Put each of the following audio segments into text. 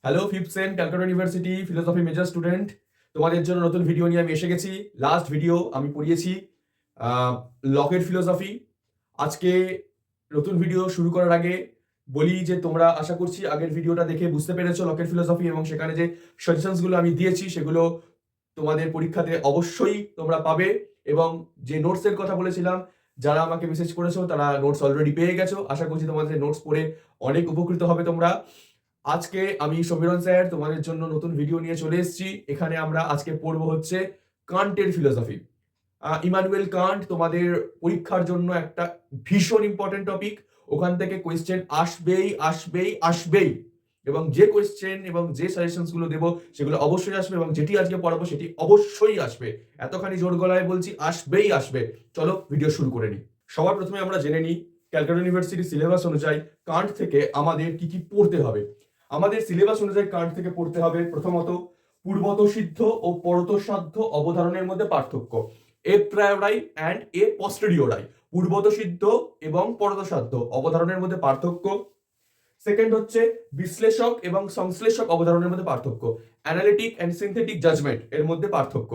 Hello fifth same Calcutta university philosophy major student, তোমাদের জন্য নতুন ভিডিও নিয়ে আমি এসে গেছি। লাস্ট ভিডিও আমি পড়িয়েছি লকের ফিলোসফি। আজকে নতুন ভিডিও শুরু করার আগে বলি যে তোমরা আশা করছি আগের ভিডিওটা দেখে বুঝতে পেরেছো লকের ফিলোসফি, এবং সেখানে যে সাজেশনসগুলো আমি দিয়েছি সেগুলো তোমাদের পরীক্ষাতে অবশ্যই তোমরা পাবে। এবং যে নোটসের কথা বলেছিলাম, যারা আমাকে মেসেজ করেছো তারা নোটস অলরেডি পেয়ে গেছো। আশা করছি তোমাদের নোটস পড়ে অনেক উপকৃত হবে তোমরা। আজকে আমি সমীরণ স্যার তোমাদের জন্য নতুন ভিডিও নিয়ে চলে এসেছি। এখানে আমরা আজকে পড়বো হচ্ছে কান্টের ফিলোসফি। ইমানুয়েল কান্ট তোমাদের পরীক্ষার জন্য একটা ভীষণ ইম্পর্টেন্ট টপিক। ওখান থেকে কোয়েশ্চেন আসবেই আসবেই আসবেই, এবং যে কোয়েশ্চেন এবং যে সাজেশনস গুলো দেবো সেগুলো অবশ্যই আসবে, এবং যেটি আজকে পড়াবো সেটি অবশ্যই আসবে। এতখানি জোর গলায় বলছি, আসবেই আসবে। চলো ভিডিও শুরু করে নিই। সবার প্রথমে আমরা জেনে নিই ক্যালকাটা ইউনিভার্সিটির সিলেবাস অনুযায়ী কান্ট থেকে আমাদের কি কি পড়তে হবে। আমাদের সিলেবাস অনুযায়ী কান্ট থেকে পড়তে হবে প্রথমত পূর্বতঃসিদ্ধ ও পরতঃসাধ্য অবধারণের মধ্যে পার্থক্য, এ প্রায়োরাই অ্যান্ড এ পস্টেরিওরাই। পূর্বতঃসিদ্ধ এবং পরতঃসাধ্য অবধারণের মধ্যে পার্থক্য। সেকেন্ড হচ্ছে বিশ্লেষক এবং সংশ্লেষক অবধারণের মধ্যে পার্থক্য, অ্যানালিটিক অ্যান্ড সিনথেটিক জাজমেন্ট এর মধ্যে পার্থক্য।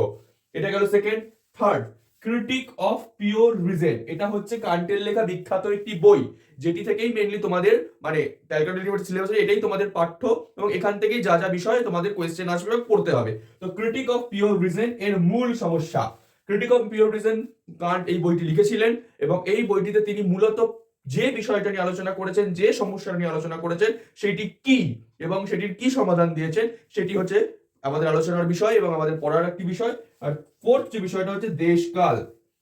এটা গেল second. Third, critic of pure reason. এটা হচ্ছে কান্টের লেখা বিখ্যাত একটি বই, যেটি থেকেই মেইনলি তোমাদের মানে ক্যালকাটা ইউনিভার্সিটি সিলেবাসে এটাই তোমাদের পাঠ্য, এবং এখান থেকেই যা যা বিষয়ে তোমাদের কোয়েশ্চেন আসবে পড়তে হবে। তো ক্রিটিক অফ পিওর রিজন এর মূল সমস্যা। Critique of pure reason Kant এই বইটি লিখেছিলেন, এবং এই বইটিতে তিনি মূলত যে বিষয়টা নিয়ে আলোচনা করেছেন, যে সমস্যা নিয়ে আলোচনা করেছেন সেটি কি এবং সেটির কি সমাধান দিয়েছেন, সেটি হচ্ছে আমাদের আলোচনার বিষয় এবং আমাদের পড়ার একটি বিষয়। আর ফোর্থ যে বিষয়টা হচ্ছে দেশকাল।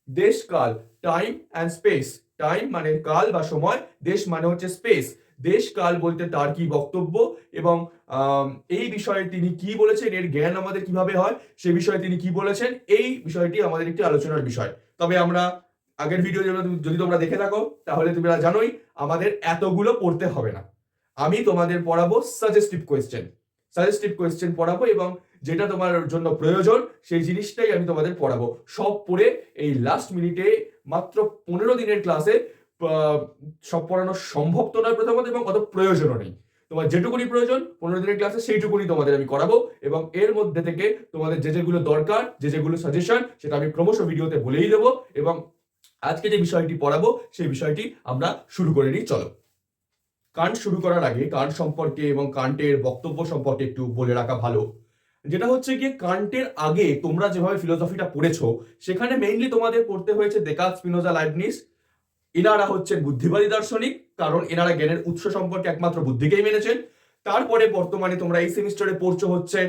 দেশকাল, টাইম অ্যান্ড স্পেস। টাইম মানে কাল বা সময়, দেশ মানে হচ্ছে স্পেস। দেশকাল বলতে তার কি বক্তব্য, এবং এই বিষয়ে তিনি কি বলেছেন, এর জ্ঞান আমাদের কিভাবে হয় সে বিষয়ে তিনি কি বলেছেন, এই বিষয়টি আমাদের একটি আলোচনার বিষয়। তবে আমরা আগের ভিডিও যদি তোমরা দেখে থাকো তাহলে তোমরা জানোই আমাদের এতগুলো পড়তে হবে না। আমি তোমাদের পড়াবো সাজেস্টিভ কোয়েশ্চেন। সাজেস্টিভ কোয়েশ্চেন পড়াবো, এবং যেটা তোমার জন্য প্রয়োজন সেই জিনিসটাই আমি তোমাদের পড়াবো। সব পড়ে এই লাস্ট মিনিটে মাত্র 15 দিনের ক্লাসে সব পড়ানো সম্ভব তো নয় প্রথমত, এবং অত প্রয়োজনও নেই। তোমার যেটুকুনি প্রয়োজন 15 দিনের ক্লাসে সেইটুকুনি তোমাদের আমি করাবো, এবং এর মধ্যে থেকে তোমাদের যে যেগুলো দরকার, যে যেগুলো সাজেশন, সেটা আমি ক্রমশ ভিডিওতে বলেই দেবো। এবং আজকে যে বিষয়টি পড়াবো সেই বিষয়টি আমরা শুরু করে নিই। চলো, কান্ট শুরু করার আগে কান্ট সম্পর্কে এবং কান্টের বক্তব্য সম্পর্কে একটু বলে রাখা ভালো। যেটা হচ্ছে গিয়ে কান্টের আগে তোমরা যেভাবে ফিলোসফিটা পড়েছো সেখানে মেইনলি তোমাদের পড়তে হয়েছে দেকার্ত, স্পিনোজা, লাইবনিজ। এনারা হচ্ছেন বুদ্ধিবাদী দার্শনিক, কারণ এনারা জ্ঞানের উৎস সম্পর্কে একমাত্র বুদ্ধিকেই মেনেছেন। তারপরে বর্তমানে তোমরা এই সেমিস্টারে পড়ছো হচ্ছে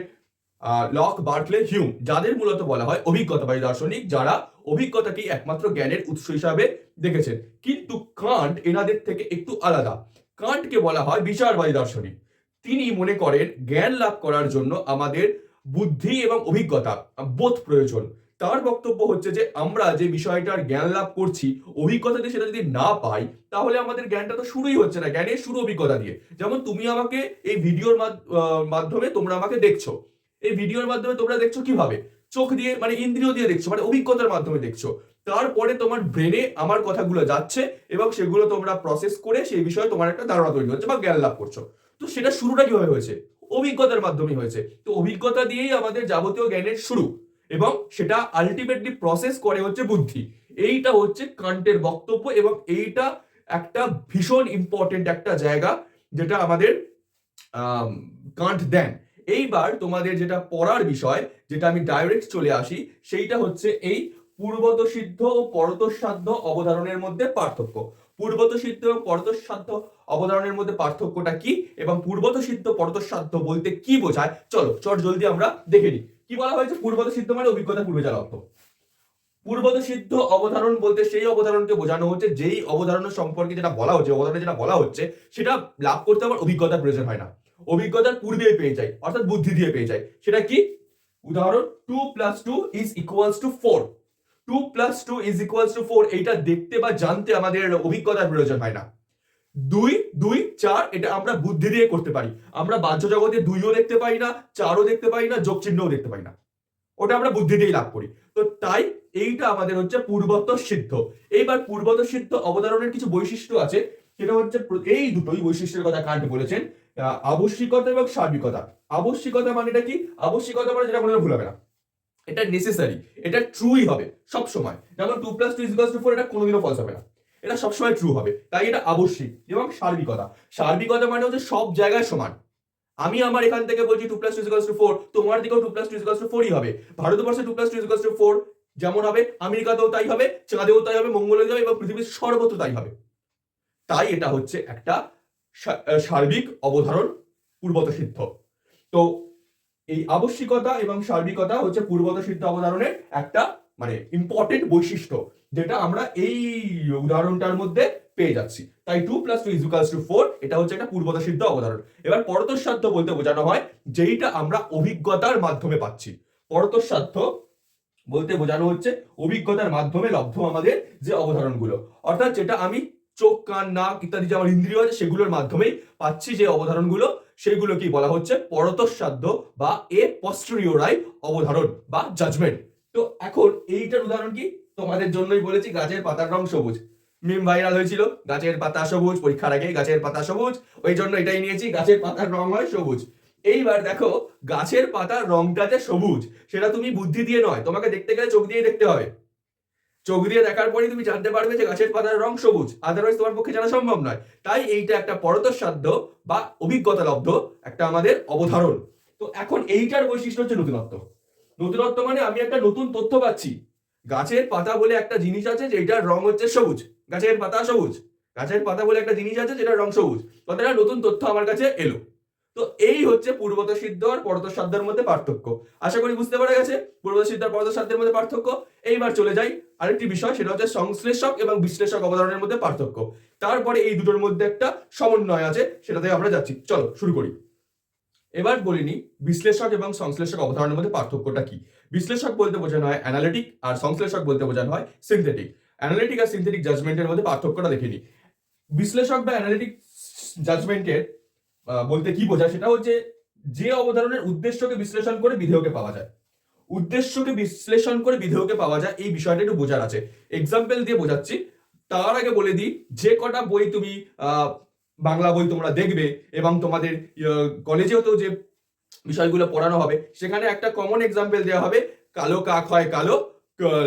লক, বার্কলে, হিউম, যাদের মূলত বলা হয় অভিজ্ঞতাবাদী দার্শনিক, যারা অভিজ্ঞতাকেই একমাত্র জ্ঞানের উৎস হিসাবে দেখেছেন। কিন্তু কান্ট এনাদের থেকে একটু আলাদা। কান্টকে বলা হয় বিচারবাদী দার্শনিক। তিনি মনে করেন জ্ঞান লাভ করার জন্য আমাদের বুদ্ধি এবং অভিজ্ঞতা বোধ প্রয়োজন। তার বক্তব্য হচ্ছে যে আমরা যে বিষয়টার জ্ঞান লাভ করছি অভিজ্ঞতা দিয়ে সেটা যদি না পাই তাহলে আমাদের জ্ঞানটা তো শুরুই হচ্ছে না। জ্ঞানের শুরু অভিজ্ঞতা দিয়ে। যেমন তুমি আমাকে এই ভিডিওর মাধ্যমে তোমরা আমাকে দেখছো, এই ভিডিওর মাধ্যমে তোমরা দেখছো কিভাবে? চোখ দিয়ে, মানে ইন্দ্রিয় দিয়ে দেখছো, মানে অভিজ্ঞতার মাধ্যমে দেখছো। তারপরে তোমার ব্রেনে আমার কথাগুলো যাচ্ছে, এবং সেগুলো তোমরা প্রসেস করে সেই বিষয়ে তোমার একটা ধারণা তৈরি হচ্ছে বা জ্ঞান লাভ করছো। তো সেটা শুরুটা কিভাবে হয়েছে? অভিজ্ঞতার মাধ্যমে হয়েছে। তো অভিজ্ঞতা দিয়েই আমাদের যাবতীয় জ্ঞানের শুরু, এবং সেটা আলটিমেটলি প্রসেস করে হচ্ছে বুদ্ধি। এইটা হচ্ছে কান্টের বক্তব্য, এবং এইটা একটা ভীষণ ইম্পর্টেন্ট একটা জায়গা যেটা আমাদের কান্ট দেন। এইবার তোমাদের যেটা পড়ার বিষয়, যেটা আমি ডাইরেক্ট চলে আসি, সেইটা হচ্ছে এই পূর্বতঃসিদ্ধ ও পরতঃসাধ্য অবধারণের মধ্যে পার্থক্য। পূর্বতঃসিদ্ধ এবং পরতঃসাধ্য অবধারণের মধ্যে পার্থক্যটা কি, এবং পূর্বতঃসিদ্ধ পরতঃসাধ্য বলতে কি বোঝায়, চলো চট জলদি আমরা দেখে নিই। কি বলা হয়েছে? পূর্বতঃসিদ্ধ মানে অভিজ্ঞতা পূর্বে যার অর্থ। পূর্বতঃসিদ্ধ অবধারণ বলতে সেই অবধারণকে বোঝানো হচ্ছে যেই অবধারণ সম্পর্কে যেটা বলা হচ্ছে, অবধারণে যেটা বলা হচ্ছে সেটা লাভ করতে আমার অভিজ্ঞতার প্রয়োজন হয় না, অভিজ্ঞতার পূর্বেই পেয়ে যাই, অর্থাৎ বুদ্ধি দিয়ে পেয়ে যাই। সেটা কি? উদাহরণ, 2 + 2 = 4। 2 + 2 = 4 এইটা দেখতে বা জানতে আমাদের অভিজ্ঞতার প্রয়োজন হয় না। 2 2 4 এটা আমরা বুদ্ধি দিয়ে করতে পারি। আমরা বাহ্য জগতে 2ও দেখতে পাই না, 4ও দেখতে পাই না, যোগ চিহ্নও দেখতে পাই না, ওটা আমরা বুদ্ধি দিয়েই লাভ করি। তো তাই এইটা আমাদের হচ্ছে পূর্বতঃসিদ্ধ। এইবার পূর্বতঃসিদ্ধ অবধারণের কিছু বৈশিষ্ট্য আছে, সেটা হচ্ছে এই দুটোই বৈশিষ্ট্যের কথা কান্ট বলেছেন। আবশ্যিকতা এবং সার্বিকতা। আবশ্যিকতা মানেটা কি? আবশ্যিকতা মানে যেটা কোনো ভুল হবে না, এটা নেসেসারি, এটা ট্রুই হবে সব সময়। যেমন 2 + 2 = 4, এটা কোনোদিনও ফলস হবে না, এটা সবসময় ট্রু হবে, তাই এটা আবশ্যিক। এবং সার্বিকতা, সার্বিকতা মানে হচ্ছে সব জায়গায় সমান। আমি আমার এখান থেকে বলছি 2 + 2 = 4, তোমার দিকেও 2 + 2 = 4ই হবে। ভারতবর্ষে 2 + 2 = 4 যেমন হবে, আমেরিকাতেও তাই হবে, চাঁদেও তাই হবে, মঙ্গলেও তাই হবে, এবং পৃথিবীর সর্বত্র তাই হবে। তাই এটা হচ্ছে একটা সার্বিক অবধারণ, পূর্বত সিদ্ধ। তো এই আবশ্যিকতা এবং সার্বিকতা হচ্ছে পূর্বত সিদ্ধ অবধারণের একটা মানে ইম্পর্টেন্ট বৈশিষ্ট্য, যেটা আমরা এই উদাহরণটার মধ্যে পেয়ে যাচ্ছি। তাই 2 + 2 = 4, এটা হচ্ছে একটা পূর্বত সিদ্ধ অবধারণ। এবার পরতঃসাধ্য বলতে বোঝানো হয় যেইটা আমরা অভিজ্ঞতার মাধ্যমে পাচ্ছি। পরতঃসাধ্য বলতে বোঝানো হচ্ছে অভিজ্ঞতার মাধ্যমে লব্ধ আমাদের যে অবধারণগুলো, অর্থাৎ যেটা আমি চোখ, কান, নাক ইত্যাদি যে আমার ইন্দ্রিয় আছে সেগুলোর মাধ্যমেই পাচ্ছি যে অবধারণগুলো, সেগুলোকেই বলা হচ্ছে পরতঃসাধ্য বা এ পস্টেরিয়রাই অবধারণ বা জাজমেন্ট। তো এখন এইটার উদাহরণ কি? তোমাদের জন্যই বলেছি, গাছের পাতার রং সবুজ। মিম ভাইরাল হয়েছিল, গাছের পাতা সবুজ, পরীক্ষার আগে গাছের পাতা সবুজ, ওই জন্য এটাই নিয়েছি, গাছের পাতার রং হয় সবুজ। এইবার দেখো, গাছের পাতার রংটা যে সবুজ সেটা তুমি বুদ্ধি দিয়ে নয়, তোমাকে দেখতে গেলে চোখ দিয়ে দেখতে হবে। চোখ দিয়ে দেখার পরেই তুমি জানতে পারবে যে গাছের পাতার রং সবুজ, আদারওয়াইজ তোমার পক্ষে জানা সম্ভব নয়। তাই এইটা একটা পরতঃসাধ্য বা অভিজ্ঞতা লব্ধ একটা আমাদের অবধারণ। তো এখন এইটার বৈশিষ্ট্য হচ্ছে নতুনত্ব। নতুনত্ব মানে আমি একটা নতুন তথ্য পাচ্ছি। গাছের পাতা বলে একটা জিনিস আছে যেটার রং হচ্ছে সবুজ, গাছের পাতা সবুজ। গাছের পাতা বলে একটা জিনিস আছে যেটার রং সবুজ, অর্থাৎ নতুন তথ্য আমার কাছে এলো। তো এই হচ্ছে পূর্বত সিদ্ধ আর পরতঃসাধ্যের মধ্যে পার্থক্য। আশা করি বুঝতে পারা গেছে পূর্বত সিদ্ধ আর পরতঃসাধ্যের মধ্যে পার্থক্য। এইবার চলে যাই আরেকটি বিষয়, সেটা হচ্ছে সংশ্লেষক এবং বিশ্লেষক অবধারণের মধ্যে পার্থক্য। তারপরে এই দুটোর মধ্যে একটা সমন্বয় আছে, সেটাতে আমরা যাচ্ছি। চলো শুরু করি। এবার বলিনি বিশ্লেষক এবং সংশ্লেষক অবধারণের মধ্যে পার্থক্যটা কি। বিশ্লেষক বলতে বোঝানো হয় অ্যানালিটিক, আর সংশ্লেষক বলতে বোঝানো হয় সিনথেটিক। অ্যানালিটিক আর সিনথেটিক জাজমেন্টের মধ্যে পার্থক্যটা দেখে নিই। বিশ্লেষক বা অ্যানালিটিক জাজমেন্টের বলতে কি বোঝায়, সেটা হচ্ছে যে অবধারণের উদ্দেশ্যকে বিশ্লেষণ করে বিধেয়কে পাওয়া যায়। উদ্দেশ্যকে বিশ্লেষণ করে বিধেয়কে পাওয়া যায়, এই বিষয়টা একটু বোঝার আছে। এক্সাম্পল দিয়ে বোঝাচ্ছি। তার আগে বলে দিই, যে কটা বই তুমি বাংলা বই তোমরা দেখবে এবং তোমাদের কলেজেও তো যে বিষয়গুলো পড়ানো হবে, সেখানে একটা কমন এক্সাম্পল দেওয়া হবে, কালো কাক হয় কালো,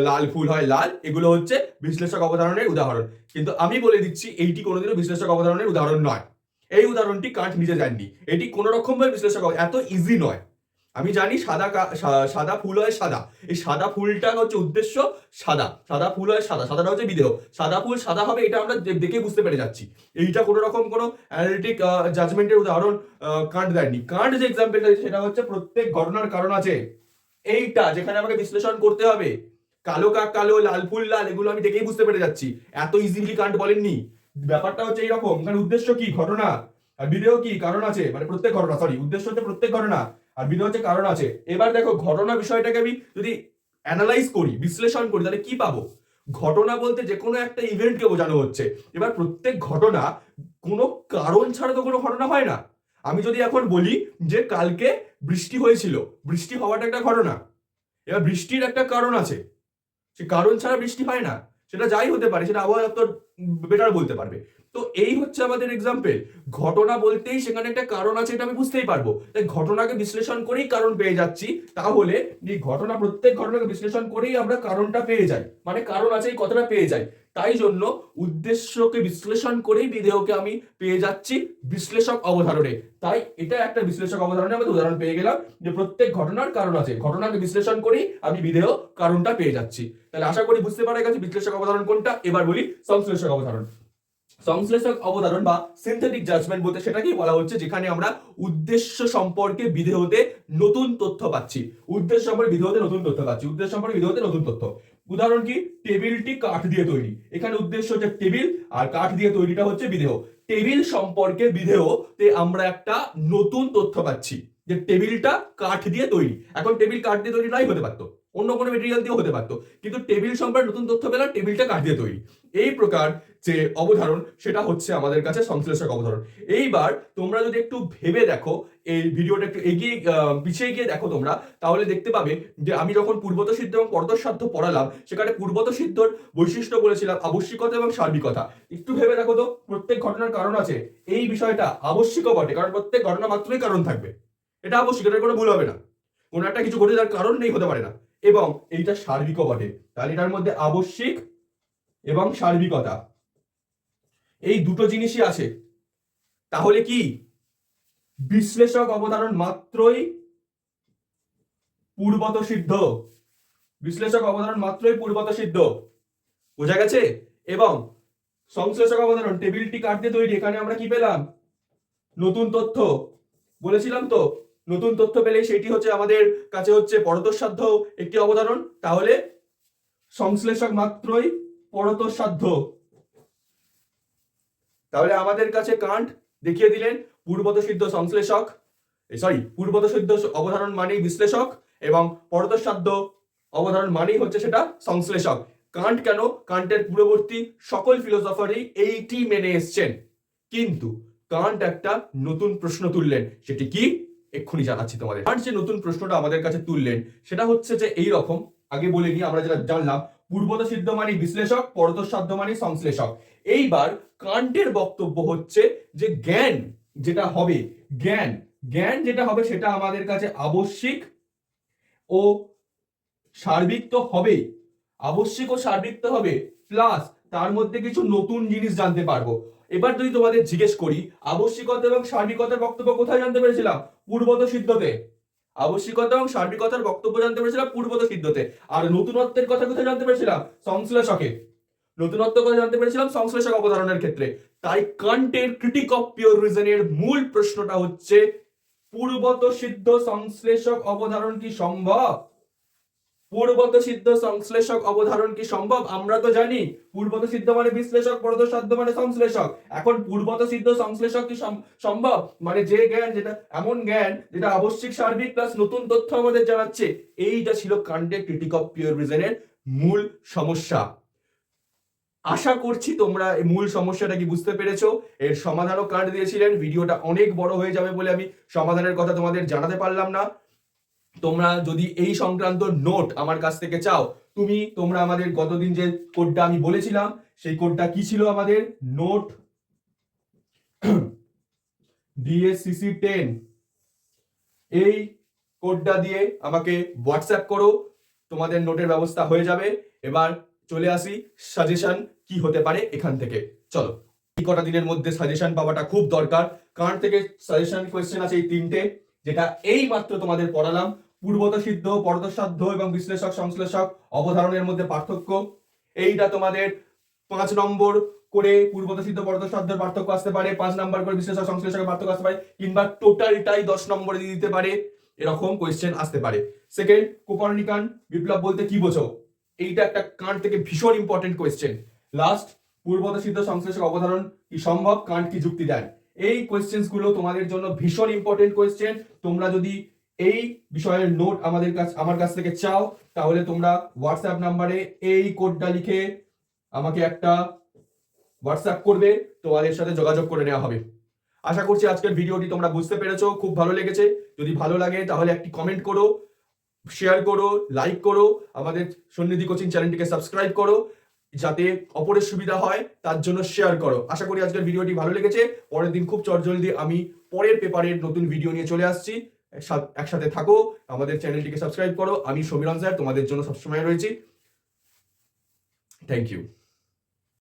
লাল ফুল হয় লাল। এগুলো হচ্ছে বিশ্লেষক অবধারণের উদাহরণ। কিন্তু আমি বলে দিচ্ছি, এইটি কোনোদিনও বিশ্লেষক অবধারণের উদাহরণ নয়। এই উদাহরণটি কান্ট নিজে জাননি, এটি কোনো রকম ভাবে বিশ্লেষক, এত ইজি নয়। আমি জানি সাদা ফুল হয় সাদা, এই সাদা ফুলটা হচ্ছে উদ্দেশ্য, সাদা সাদা ফুল হয় সাদা, সাদাটা হচ্ছে বিধেয়। সাদা ফুল সাদা হবে এটা আমরা দেখে বুঝতে পেরে যাচ্ছি। এইটা কোনো রকম কোনো অ্যানালিটিক জাজমেন্টের উদাহরণ কান্ট দেননি। কান্ট যে এক্সাম্পলটা দিচ্ছে সেটা হচ্ছে প্রত্যেক ঘটনার কারণ আছে, এইটা যেখানে আমাকে বিশ্লেষণ করতে হবে। কালো কাক কালো, লাল ফুল লাল, এগুলো আমি দেখেই বুঝতে পেরে যাচ্ছি, এত ইজিলি কান্ট বলেননি। ব্যাপারটা হচ্ছে এইরকম, কারণ উদ্দেশ্য কি? ঘটনা। আর বিধেয় কি? কারণ আছে। মানে প্রত্যেক ঘটনা, সরি, উদ্দেশ্য হচ্ছে প্রত্যেক ঘটনা, আর বিধেয় হচ্ছে কারণ আছে। এবার দেখো, ঘটনা বিষয়টাকে আমি যদি অ্যানালাইজ করি, বিশ্লেষণ করি, তাহলে কি পাবো? ঘটনা বলতে যে কোনো একটা ইভেন্টকে বোঝানো হচ্ছে। এবার প্রত্যেক ঘটনা কোনো কারণ ছাড়া তো কোনো ঘটনা হয় না। আমি যদি এখন বলি যে কালকে বৃষ্টি হয়েছিল, বৃষ্টি হওয়াটা একটা ঘটনা। এবার বৃষ্টির একটা কারণ আছে, সে কারণ ছাড়া বৃষ্টি হয় না। সেটা যাই হতে পারে, সেটা আবহাওয়া দপ্তর বেটার বলতে পারবে। তো এই হচ্ছে আমাদের এক্সাম্পল। ঘটনা বলতেই সেখানে একটা কারণ আছে, এটা আমি বুঝতেই পারবো। তাই ঘটনাকে বিশ্লেষণ করেই কারণ পেয়ে যাচ্ছি। তাহলে এই ঘটনা, প্রত্যেক ঘটনাকে বিশ্লেষণ করেই আমরা কারণটা পেয়ে যাই, মানে কারণ আছে এই কথাটা পেয়ে যাই। তাই জন্য উদ্দেশ্যকে বিশ্লেষণ করেই বিধেয়কে আমি পেয়ে যাচ্ছি বিশ্লেষক অবধারণে। তাই এটা একটা বিশ্লেষক অবধারণে আমাদের উদাহরণ পেয়ে গেলাম, যে প্রত্যেক ঘটনার কারণ আছে, ঘটনাকে বিশ্লেষণ করেই আমি বিধেয় কারণটা পেয়ে যাচ্ছি। তাহলে আশা করি বুঝতে পারা গেছে বিশ্লেষক অবধারণ কোনটা। এবার বলি সংশ্লেষক অবধারণ। সংশ্লেষক অবধারণ বা সিনথেটিক জাজমেন্ট বলতে সেটাকেই বলা হচ্ছে যেখানে আমরা উদ্দেশ্য সম্পর্কে বিধেয়তে নতুন তথ্য পাচ্ছি। উদ্দেশ্য সম্পর্কে বিধেয়তে নতুন তথ্য পাচ্ছি, উদ্দেশ্য সম্পর্কে বিধেয়তে নতুন তথ্য। উদাহরণ কি? টেবিলটি কাঠ দিয়ে তৈরি। এখানে উদ্দেশ্য হচ্ছে টেবিল, আর কাঠ দিয়ে তৈরিটা হচ্ছে বিধেয়। টেবিল সম্পর্কে বিধেয়তে আমরা একটা নতুন তথ্য পাচ্ছি, যে টেবিলটা কাঠ দিয়ে তৈরি। এখন টেবিল কাঠ দিয়ে তৈরি নাই হতে পারতো, অন্য কোনো মেটেরিয়াল দিয়েও হতে পারতো, কিন্তু টেবিল সম্পর্কে নতুন তথ্য পেলাম, টেবিলটা কাঠ দিয়ে তৈরি। এই প্রকার যে অবধারণ সেটা হচ্ছে আমাদের কাছে সংশ্লেষক অবধারণ। এইবার তোমরা যদি একটু ভেবে দেখো, এই ভিডিওটা একটু এগিয়ে পিছিয়ে গিয়ে দেখো তোমরা, তাহলে দেখতে পাবে যে আমি যখন পূর্বত সিদ্ধ এবং পরতঃসাধ্য পড়ালাম, সেখানে পূর্বত সিদ্ধর বৈশিষ্ট্য বলেছিলাম আবশ্যিকতা এবং সার্বিকতা। একটু ভেবে দেখো তো, প্রত্যেক ঘটনার কারণ আছে, এই বিষয়টা আবশ্যিকও বটে, কারণ প্রত্যেক ঘটনা মাত্রই কারণ থাকবে, এটা আবশ্যিক, এটার কোনো ভুল হবে না, কোনো একটা কিছু ঘটে যার কারণ নেই হতে পারে না। এবং এইটা সার্বিকও বটে, তাহলে এটার মধ্যে আবশ্যিক এবং সার্বিকতা এই দুটো জিনিসই আছে। তাহলে কি বিশ্লেষক অবধারণ মাত্রই পূর্বত সিদ্ধ, বিশ্লেষক অবধারণ মাত্রই পূর্বত সিদ্ধ, বোঝা গেছে? এবং সংশ্লেষক অবধারণ টেবিলটি কাঠ দিয়ে তৈরি, এখানে আমরা কি পেলাম? নতুন তথ্য, বলেছিলাম তো নতুন তথ্য পেলেই সেটি হচ্ছে আমাদের কাছে হচ্ছে পরতঃসাধ্য একটি অবধারণ, তাহলে সংশ্লেষক মাত্রই পরতঃসাধ্য। তাহলে আমাদের কাছে কান্ট দেখিয়ে দিলেন পূর্বত সিদ্ধ সংশ্লেষক, পূর্বত সিদ্ধ অবধারণ মানেই বিশ্লেষক, এবং পরতঃসাধ্য অবধারণ মানেই হচ্ছে সেটা সংশ্লেষক। কান্ট কেন? কান্টের পূর্ববর্তী সকল ফিলোসফারই এইটি মেনে এসছেন, কিন্তু কান্ট একটা নতুন প্রশ্ন তুললেন, সেটি কি এক্ষুনি জানাচ্ছি তোমাদের। কান্ট যে নতুন প্রশ্নটা আমাদের কাছে তুললেন সেটা হচ্ছে যে এই রকম, আগে বলে নিই, আমরা যেটা জানলাম পূর্বত সিদ্ধ মানে বিশ্লেষক, পরতঃসাধ্য মানে সংশ্লেষক। এইবার কান্টের বক্তব্য হচ্ছে যে জ্ঞান যেটা হবে, জ্ঞান যেটা হবে সেটা আমাদের কাছে আবশ্যিক ও সার্বিক তো হবেই, আবশ্যিক ও সার্বিক তো হবে, প্লাস তার মধ্যে কিছু নতুন জিনিস জানতে পারবো। এবার যদি তোমাদের জিজ্ঞেস করি আবশ্যিকতা এবং সার্বিকতার বক্তব্য কোথায় জানতে পেরেছিলাম? পূর্বত সিদ্ধতে। আবশ্যিকতা এবং সার্বিকতার বক্তব্য জানতে পেরেছিলাম পূর্বত সিদ্ধতে। আর নতুনত্বের কথা কোথায় জানতে পেরেছিলাম? সংশ্লেষকে। নতুনত্ব কথা জানতে পেরেছিলাম সংশ্লেষক অবধারণের ক্ষেত্রে। তাই কান্টের ক্রিটিক অফ পিওর রিজনের মূল প্রশ্নটা হচ্ছে পূর্বত সিদ্ধ সংশ্লেষক অবধারণ কি সম্ভব? পূর্বত সিদ্ধ সংশ্লেষক অবধারণ কি সম্ভব? আমরা তো জানি পূর্বত সিদ্ধ মানে বিশ্লেষক, পরতঃসাধ্য মানে সংশ্লেষক। এখন পূর্বত সিদ্ধ সংশ্লেষক কি সম্ভব? মানে যে জ্ঞান, যেটা এমন জ্ঞান যেটা আবশ্যিক, সার্বিক প্লাস নতুন তথ্য আমাদের জানাচ্ছে। এইটা ছিল কান্টের ক্রিটিক অফ পিওর রিজনের মূল সমস্যা। আশা করছি তোমরা এই মূল সমস্যাটা কি বুঝতে পেরেছো। এর সমাধানও কান্ট দিয়েছিলেন। ভিডিওটা অনেক বড় হয়ে যাবে বলে আমি সমাধানের কথা তোমাদের জানাতে পারলাম না। তোমরা যদি এই সংক্রান্ত নোট আমার কাছ থেকে চাও, তোমরা আমাদের গতদিন যে কোডটা আমি বলেছিলাম, সেই কোডটা কি ছিল? আমাদের নোট DSCC 10, এই কোডটা দিয়ে আমাকে হোয়াটসঅ্যাপ করো, তোমাদের নোটের ব্যবস্থা হয়ে যাবে। এবার চলে আসি সাজেশন কি হতে পারে এখান থেকে। চলো, এই কটা দিনের মধ্যে সাজেশন পাওয়াটা খুব দরকার। কারণ থেকে সাজেশন কোয়েশ্চেন আছে এই তিনটে, যেটা এই মাত্র তোমাদের পড়ালাম। পূর্বত সিদ্ধ, পরতঃসাধ্য এবং বিশ্লেষক সংশ্লেষক অবধারণের মধ্যে পার্থক্য, এইটা তোমাদের 5 নম্বর করে পূর্বত সিদ্ধ পরতঃসাধ্যের পার্থক্য আসতে পারে, 5 নম্বর করে বিশ্লেষক সংশ্লেষকের পার্থক্য আসতে পারে, কিংবা টোটালটাই 10 নম্বরে দিয়ে দিতে পারে, এরকম কোয়েশ্চেন আসতে পারে। সেকেন্ড, কোপার্নিকান বিপ্লব বলতে কি বোঝো? এইটা একটা কান্ট থেকে ভীষণ ইম্পর্টেন্ট কোয়েশ্চেন। লাস্ট, পূর্বত সিদ্ধ সংশ্লেষক অবধারণ কি সম্ভব? কান্ট কি যুক্তি দেন? এই কোয়েশ্চেন্স গুলো তোমাদের জন্য ভীষণ ইম্পর্টেন্ট কোয়েশ্চেন। তোমরা যদি এই বিষয়ের নোট আমার কাছ থেকে চাও, তাহলে তোমরা হোয়াটসঅ্যাপ নাম্বারে এই কোডটা লিখে আমাকে একটা হোয়াটসঅ্যাপ করবে, তোমাদের সাথে যোগাযোগ করে নেওয়া হবে। আশা করছি আজকের ভিডিওটি তোমরা বুঝতে পেরেছো, খুব ভালো লেগেছে। যদি ভালো লাগে তাহলে একটি কমেন্ট করো, শেয়ার করো, লাইক করো, আমাদের সন্নিধি কোচিং চ্যানেলটিকে সাবস্ক্রাইব করো, যাতে অপরের সুবিধা হয় তার জন্য শেয়ার করো। আশা করি আজকের ভিডিওটি ভালো লেগেছে। পরের দিন খুব চটজলদি আমি পরের পেপারের নতুন ভিডিও নিয়ে চলে আসছি। একসাথে থাকো, আমাদের চ্যানেলটিকে সাবস্ক্রাইব করো। আমি সমীরণ স্যার তোমাদের জন্য সবসময় রয়েছি। Thank you.